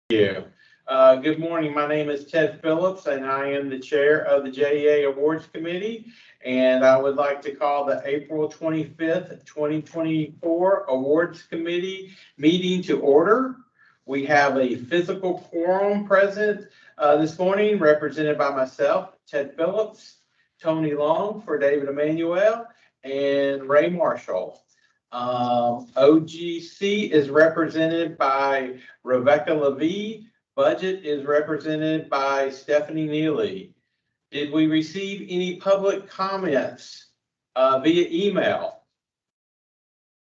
you. Good morning. My name is Ted Phillips, and I am the chair of the JEA Awards Committee. And I would like to call the April 25th, 2024 Awards Committee meeting to order. We have a physical quorum present this morning, represented by myself, Ted Phillips, Tony Long for David Emanuel, and Ray Marshall. OGC is represented by Rebecca Levy. Budget is represented by Stephanie Neely. Did we receive any public comments via email?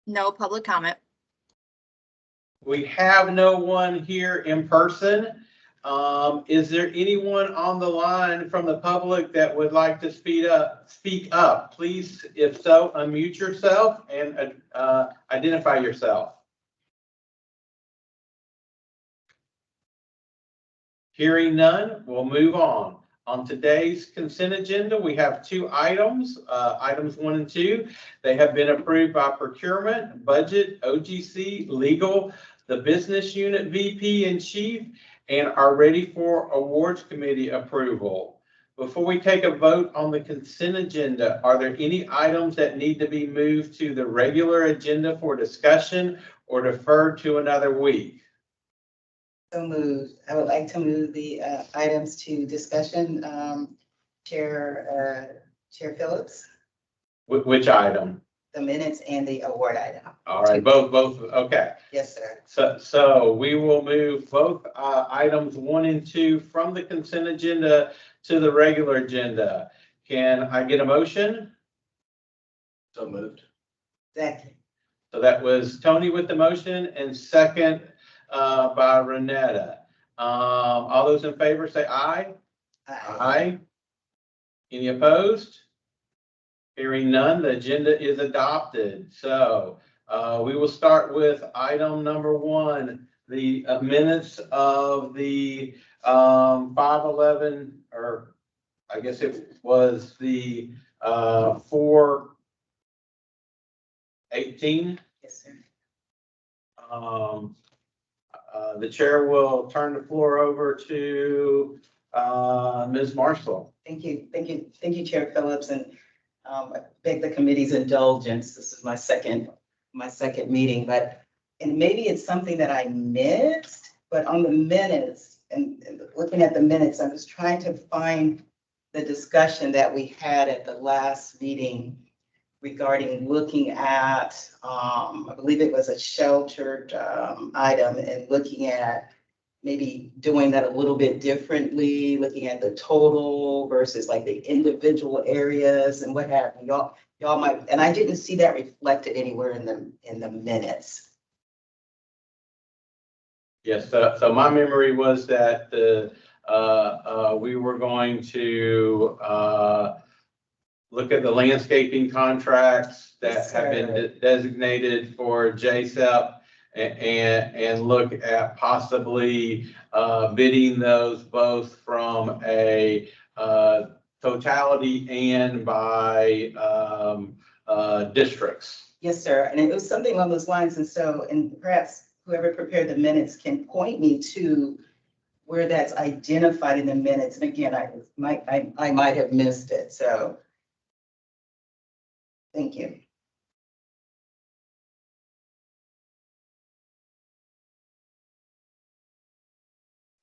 No public comment. We have no one here in person. Is there anyone on the line from the public that would like to speak up? Please, if so, unmute yourself and identify yourself. Hearing none, we'll move on. On today's consent agenda, we have two items, items 1 and 2. They have been approved by procurement, budget, OGC, legal, the business unit VP and chief, and are ready for awards committee approval. Before we take a vote on the consent agenda, are there any items that need to be moved to the regular agenda for discussion or deferred to another week? So moved. I would like to move the items to discussion. Chair Phillips. Which item? The minutes and the award item. All right, both. Okay. Yes, sir. So we will move both items 1 and 2 from the consent agenda to the regular agenda. Can I get a motion? So moved. Second. So that was Tony with the motion and second by Renetta. All those in favor say aye. Aye. Any opposed? Hearing none, the agenda is adopted. So we will start with item number 1, the minutes of the 5/11, or I guess it was the 4/18. Yes, sir. The chair will turn the floor over to Ms. Marshall. Thank you, Chair Phillips, and I beg the committee's indulgence. This is my second meeting, and maybe it's something that I missed, but on the minutes and looking at the minutes, I was trying to find the discussion that we had at the last meeting regarding looking at, I believe it was a sheltered item, and looking at maybe doing that a little bit differently, looking at the total versus like the individual areas and what have you. Y'all might, and I didn't see that reflected anywhere in the minutes. Yes, so my memory was that we were going to look at the landscaping contracts that have been designated for JSEP and look at possibly bidding those both from a totality and by districts. Yes, sir. And it was something along those lines. And perhaps whoever prepared the minutes can point me to where that's identified in the minutes. And again, I might have missed it. So thank you.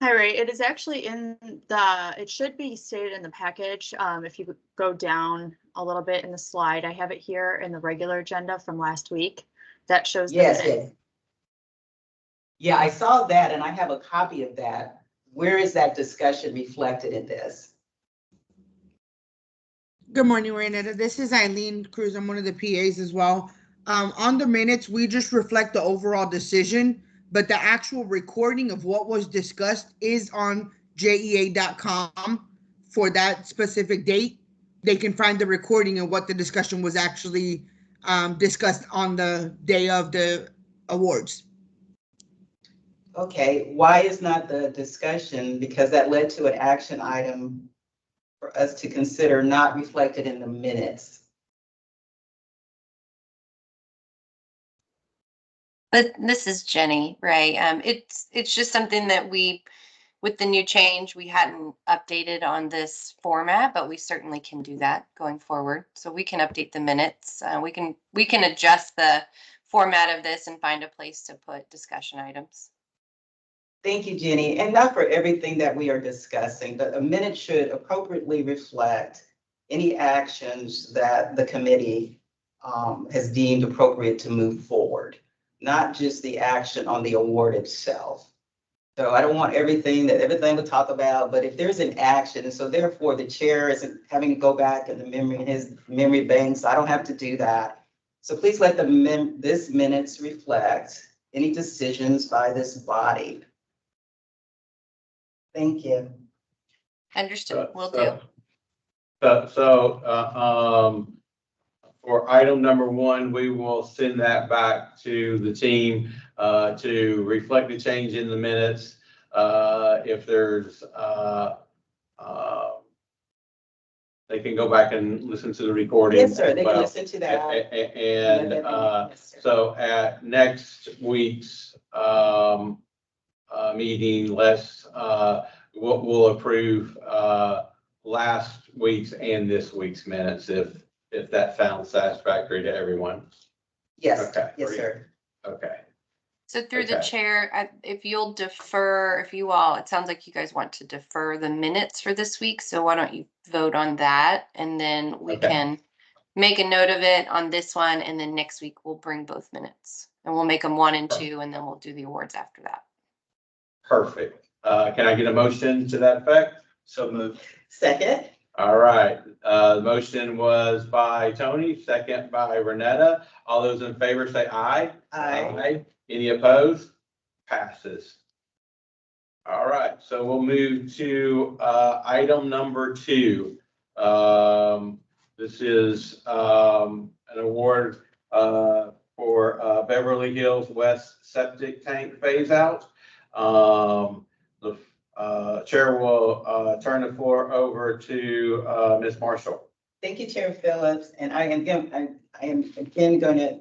Hi, Ray. It is actually it should be stated in the package. If you could go down a little bit in the slide, I have it here in the regular agenda from last week. That shows the minutes. Yes. Yeah, I saw that and I have a copy of that. Where is that discussion reflected in this? Good morning, Renetta. This is Eileen Cruz. I'm one of the PAs as well. On the minutes, we just reflect the overall decision, but the actual recording of what was discussed is on JEA.com for that specific date. They can find the recording and what the discussion was actually discussed on the day of the awards. Okay, why is not the discussion, because that led to an action item for us to consider, not reflected in the minutes? But this is Jenny, right? It's just something that with the new change, we hadn't updated on this format, but we certainly can do that going forward. So we can update the minutes. We can adjust the format of this and find a place to put discussion items. Thank you, Jenny. And not for everything that we are discussing, but a minute should appropriately reflect any actions that the committee has deemed appropriate to move forward, not just the action on the award itself. So I don't want everything we talk about, but if there's an action, and so therefore the chair isn't having to go back in his memory bank, so I don't have to do that. So please let this minutes reflect any decisions by this body. Thank you. Understood. Will do. For item number 1, we will send that back to the team to reflect the change in the minutes. If there's, they can go back and listen to the recording. Yes, sir. They can well. listen to that. And Yes, sir. so at next week's meeting, we'll approve last week's and this week's minutes if that sounds satisfactory to everyone. Yes, Okay. yes, sir. Okay. So through the Okay. chair, if you'll defer, it sounds like you guys want to defer the minutes for this week. So why don't you vote on that? And then we Okay. can make a note of it on this one. And then next week we'll bring both minutes and we'll make them 1 and 2, and then we'll do the awards after that. Perfect. Can I get a motion to that effect? So moved. Second, All right. The motion was by Tony, second by Renetta. All those in favor say aye. aye. Any opposed? Passes. All right, so we'll move to item number 2. This is an award for Beverly Hills West Septic Tank Phase Out. The chair will turn the floor over to Ms. Marshall. Thank you, Chair Phillips. And I am again going to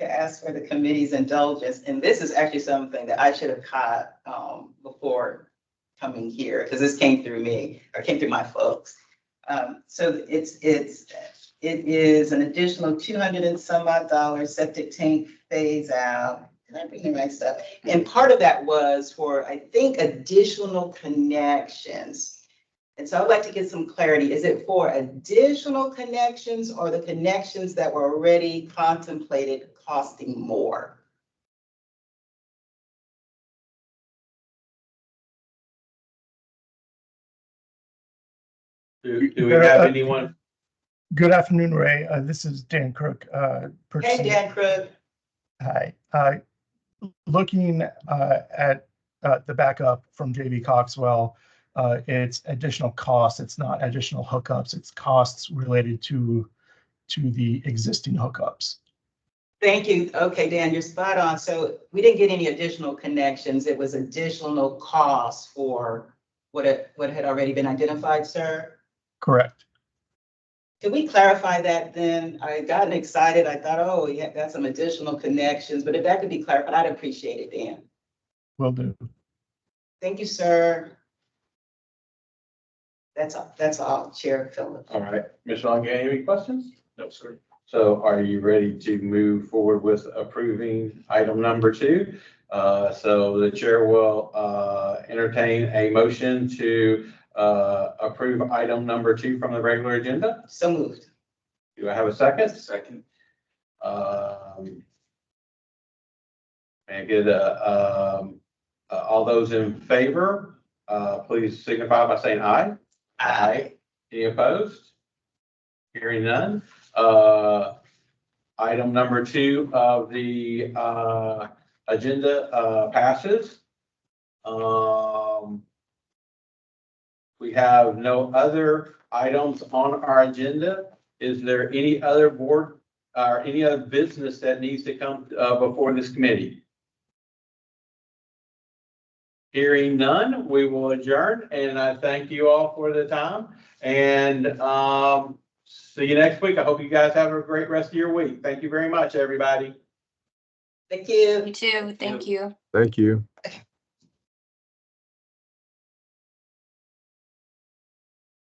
ask for the committee's indulgence. And this is actually something that I should have caught before coming here, because this came through me, or came through my folks. So it is an additional $200 and some odd septic tank phase out. Did I bring the right stuff? And part of that was for, I think, additional connections. And so I'd like to get some clarity. Is it for additional connections or the connections that were already contemplated costing more? Do we have anyone? Good afternoon, Ray. This is Dan Crook. Hey, Dan Crook. Hi. Looking at the backup from JV Coxwell, it's additional costs. It's not additional hookups. It's costs related to the existing hookups. Thank you. Okay, Dan, you're spot on. So we didn't get any additional connections. It was additional costs for what had already been identified, sir? Correct. Can we clarify that then? I had gotten excited. I thought, oh, yeah, got some additional connections, but if that could be clarified, I'd appreciate it, Dan. Will do. Thank you, sir. That's all, Chair Phillips. All right, Ms. Long, any questions? No, sir. So are you ready to move forward with approving item number 2? So the chair will entertain a motion to approve item number 2 from the regular agenda. So moved. Do I have a second? Second. May I get all those in favor, please signify by saying aye. Aye. Any opposed? Hearing none. Item number 2 of the agenda passes. We have no other items on our agenda. Is there any other board or any other business that needs to come before this committee? Hearing none, we will adjourn, and I thank you all for the time, and see you next week. I hope you guys have a great rest of your week. Thank you very much, everybody. Thank you. You too. Thank you. Thank you.